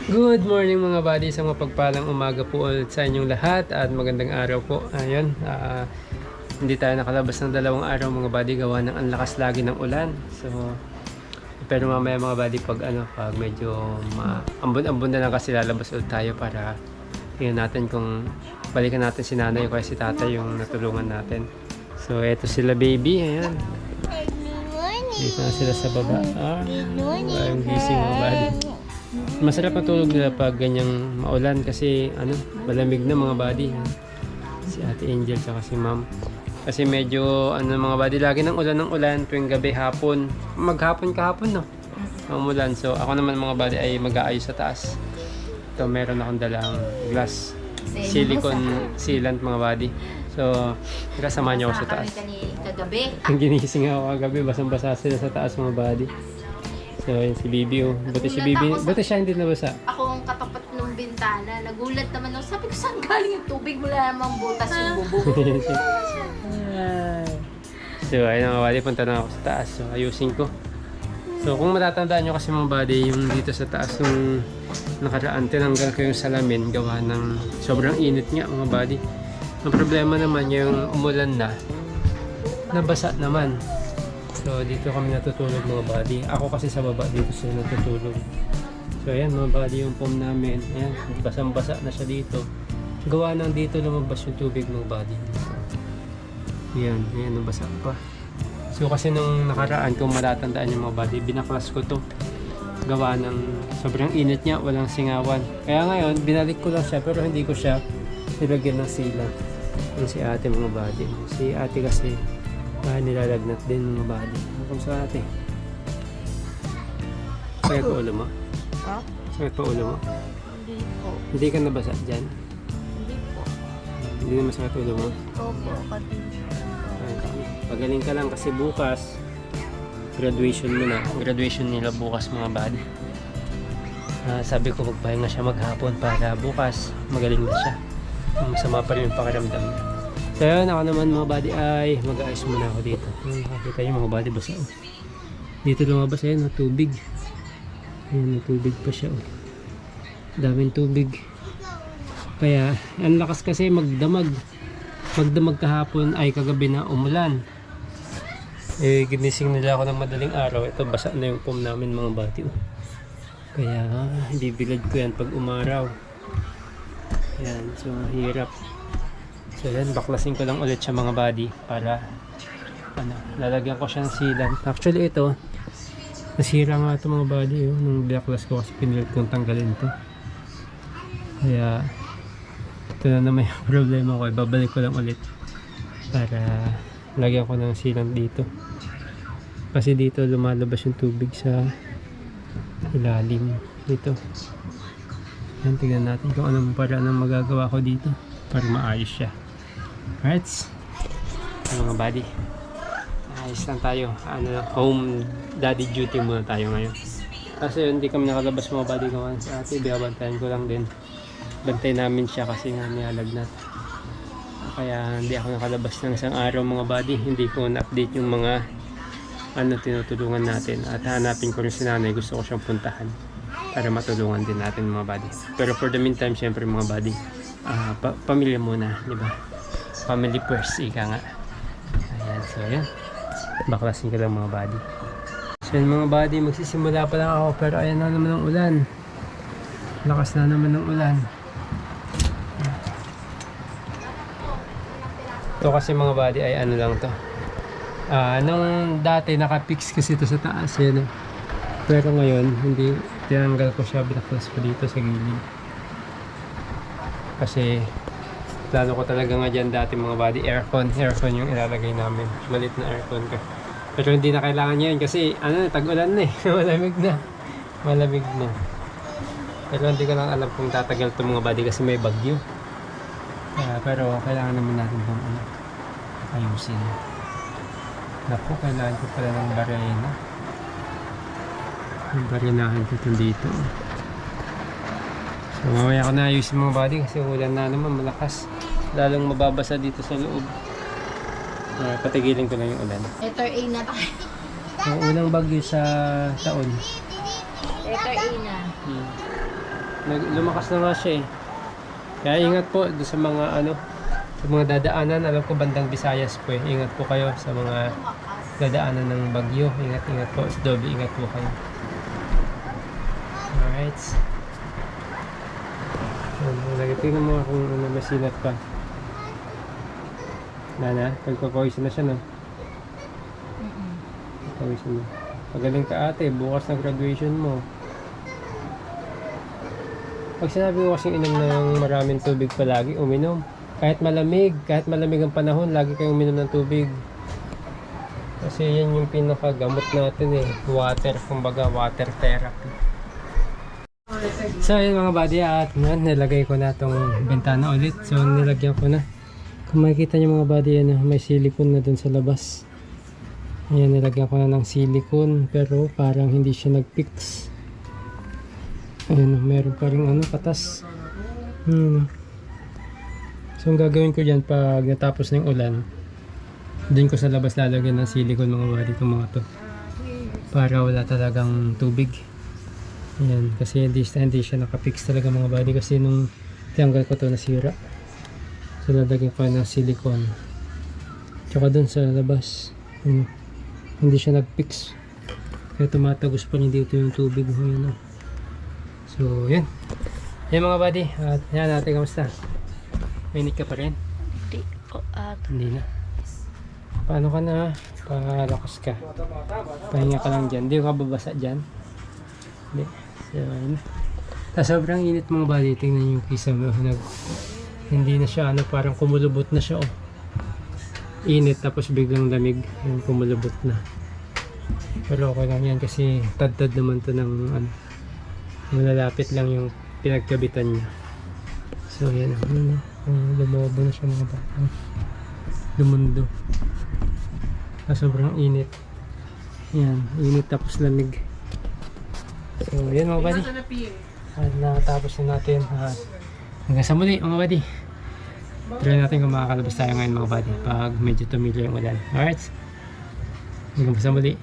Good morning mga buddy, sa mapagpalang umaga po ulit sa inyong lahat at magandang araw po. Ayun, hindi tayo nakalabas ng 2 araw mga buddy gawa ng ang lakas lagi ng ulan. So, pero mamaya mga buddy pag medyo ambon-ambon na lang kasi lalabas ulit tayo para tingnan natin kung balikan natin si nanay o kaya si tatay yung natulungan natin. So, eto sila baby, ayan. Dito na sila sa baba. Ang gising mga buddy. Masarap matulog nila pag ganyang maulan kasi malamig na mga buddy. Si Ate Angel at si Ma'am. Kasi medyo mga buddy, lagi ng ulan tuwing gabi, hapon. Maghapon kahapon no. Ang ulan. So ako naman mga buddy ay mag-aayos sa taas. Ito meron akong dalang glass silicone sealant mga buddy. So kasama niyo ako sa taas. Ang ginising ako kagabi, basang-basa sila sa taas mga buddy. So, yun si Bibi. Buti si Bibi. Buti siya hindi nabasa. Ako ang katapat ng bintana. Nagulat naman ako. Sabi ko, saan galing yung tubig? Wala namang butas yung bubog. So, ayun mga buddy. Punta na ako sa taas. So, ayusin ko. So, kung matatandaan nyo kasi mga buddy, yung dito sa taas nung nakaraan, tinanggal ko yung salamin gawa ng sobrang init nga mga buddy. Ang problema naman yung umulan na, nabasa naman. So, dito kami natutulog mga buddy. Ako kasi sa baba dito sila natutulog. So, ayan mga buddy yung foam namin. Ayan, basang-basa na siya dito. Gawa ng dito lumabas yung tubig mga buddy. Ayan, ayan, nabasa pa. So, kasi nung nakaraan, kung matatandaan yung mga buddy, binaklas ko to. Gawa ng sobrang init niya, walang singawan. Kaya ngayon, binalik ko lang siya, pero hindi ko siya nilagyan ng sealant. Yung si ate mga buddy. Si ate kasi nilalagnat din mga buddy. Kung sa ate. Sakit pa ulo mo? Ha? Sakit pa ulo mo? Hindi po. Hindi ka nabasa dyan? Hindi po. Hindi na masakit ulo mo? Opo, Pagaling ka lang kasi bukas graduation mo na. Graduation nila bukas mga buddy. Sabi ko magpahinga siya maghapon para bukas magaling na siya. Masama pa rin yung pakiramdam niya. So yun, ako naman mga buddy ay mag-aayos muna ako dito. Nakakita nyo mga buddy basa. Dito lumabas ayun, tubig. Ayun, tubig pa siya. Daming tubig. Kaya, ang lakas kasi magdamag. Magdamag kahapon ay kagabi na umulan. Ginising nila ako ng madaling araw. Ito, basa na yung foam namin mga buddy. Kaya, bibilad ko yan pag umaraw. Yan, so hirap. So yan, baklasin ko lang ulit siya mga buddy para lalagyan ko siya ng sealant. Actually ito, nasira nga ito mga buddy nung blacklas ko kasi pinilit kong tanggalin ito. Kaya ito na naman yung problema ko. Babalik ko lang ulit para lagyan ko ng sealant dito. Kasi dito lumalabas yung tubig sa ilalim dito. Yan, tignan natin kung anong paraan ang magagawa ko dito para maayos siya. Alright, mga buddy, ayos lang tayo. Home daddy duty muna tayo ngayon. Kasi hindi kami nakalabas mga buddy gawan sa ate. Biyabantayan ko lang din. Bantay namin siya kasi nga nilalagnat. Kaya hindi ako nakalabas ng isang araw mga buddy. Hindi ko na-update yung mga tinutulungan natin. At hanapin ko rin si nanay. Gusto ko siyang puntahan para matulungan din natin mga buddy. Pero for the meantime, syempre mga buddy, pamilya muna, di ba? Family first, ika nga. Ayan, so ayan. Baklasin ko lang mga buddy. So yun mga buddy, magsisimula pa lang ako. Pero ayan na naman ang ulan. Lakas na naman ng ulan. Ito kasi mga buddy ay lang to. Nung dati nakapix kasi ito sa taas. Yan, pero ngayon, hindi. Tinanggal ko siya, binaklas ko dito sa gilid. Kasi plano ko talaga nga dyan dati mga buddy, aircon yung ilalagay namin, malit na aircon ko. Pero hindi na kailangan yun kasi tag-ulan na malamig na. Pero hindi ko lang alam kung tatagal ito mga buddy kasi may bagyo. Pero kailangan naman natin itong ayusin. Naku, kailangan ko pala ng barena. Yung barenahan ko ito dito. So mamaya ako na ayusin mga buddy kasi ulan na naman malakas. Lalong mababasa dito sa loob. Patigilin ko lang yung ulan. Letter A na tayo. Yung unang bagyo sa taon. Letter A na. Lumakas na nga siya eh. Kaya ingat po doon sa mga sa mga dadaanan. Alam ko bandang Visayas po eh. Ingat po kayo sa mga dadaanan ng bagyo. Ingat po. Doble ingat po kayo. Alright. Tingnan mo kung may sinat pa. Pagpapawisan na siya, no? Pawisan na. Pagaling ka ate, bukas na graduation mo. Pag sinabi ko kasing inom ng maraming tubig palagi, uminom. Kahit malamig ang panahon, lagi kayong uminom ng tubig. Kasi yan yung pinakagamot natin eh. Water, kumbaga water therapy. So yun mga buddy, at ngayon nilagay ko na tong bintana ulit. So nilagyan ko na. Kung makikita nyo mga buddy, may silicone na dun sa labas. Ayan, nilagyan ko na ng silicone pero parang hindi siya nag-fix. Ayan, meron pa rin patas. So ang gagawin ko dyan pag natapos na yung ulan, dun ko sa labas lalagyan ng silicone mga buddy, itong mga to, para wala talagang tubig. Ayan, kasi hindi siya nakapix talaga mga buddy, kasi nung tiyanggal ko to nasira. So lalagyan ko ng silicone. Tsaka dun sa labas, hindi siya nag-fix. Kaya tumatagos pa rin dito yung tubig. So yan. Yan mga buddy. At yan natin, kamusta? Mainit ka pa rin? Hindi na. Paano ka na? Palakas ka. Pahinga ka lang dyan. Hindi ka babasa dyan. Hindi. So yan. Sobrang init mga buddy. Tingnan yung kisa mo. Hindi na siya parang kumulubot na siya init tapos biglang lamig, yung kumulubot na. Pero okay lang yan kasi tad-tad naman to ng malalapit lang yung pinagkabitan niya. So yan, lumobo na siya mga bata, lumundo. Sobrang init. Yan, init tapos lamig. So yan mga buddy, at natapos na natin. Hanggang sa muli mga buddy. Try natin kung makakalabas tayo ngayon mga buddy pag medyo tumilo yung ulan. Alright? Hanggang sa muli.